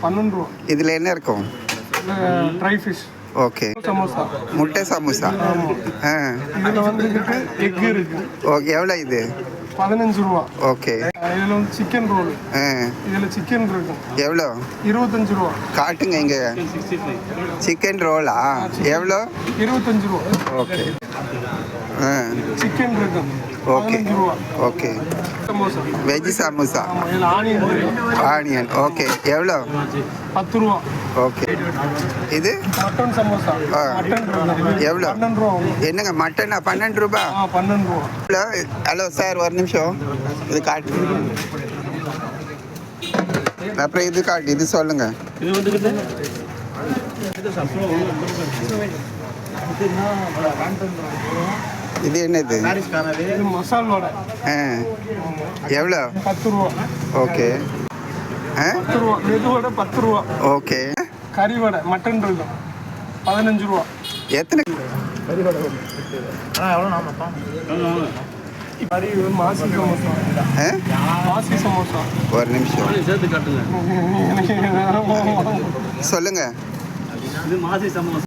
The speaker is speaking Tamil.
12 ரூபா. இதில் என்ன இருக்கும்? Try fish. ஓகே. சமோசா. முட்டை சமோசா. ஆ. இதில் வந்துக்கிட்டு எக் இருக்கு. ஓகே. எவ்வளோ இது? 15 ரூபா. ஓகே. இதில் வந்து சிக்கன் ரோல். இதில் சிக்கன் இருக்கும். எவ்வளோ? 25 ரூபா. காட்டுங்க இங்கே. சிக்கன் ரோலா? எவ்வளோ? 25 ரூபா. ஓகே. சிக்கன் இருக்கும். ஓகே. 15 ரூபா. ஓகே. சமோசா. வெஜ் சமோசா. இதில் ஆனியன் இருக்கு. ஆனியன். ஓகே. எவ்வளோ? 10 ரூபா. ஓகே. இது மட்டன் சமோசா. மட்டன் இருக்கு. எவ்வளோ? 12 ரூபா. என்னங்க மட்டனா? 12 ரூபா? 12 ரூபா. ஹலோ ஹலோ சார், ஒரு நிமிஷம். இது காட்டு. அப்புறம் இது காட்டு. இது சொல்லுங்க. இது வந்துக்கிட்டு இது என்னது? இது மசால் வடை. எவ்வளோ? 10 ரூபா. ஓகே. 10 ரூபா. மெது வடை 10 ரூபா. ஓகே. கறி வடை மட்டன் இருக்கும். 15 ரூபா. எத்தனை? கறி வடை மாசி சமோசா. மாசி சமோசா. ஒரு நிமிஷம் சேர்த்து காட்டுங்க. சொல்லுங்க. இது மாசி சமோசா.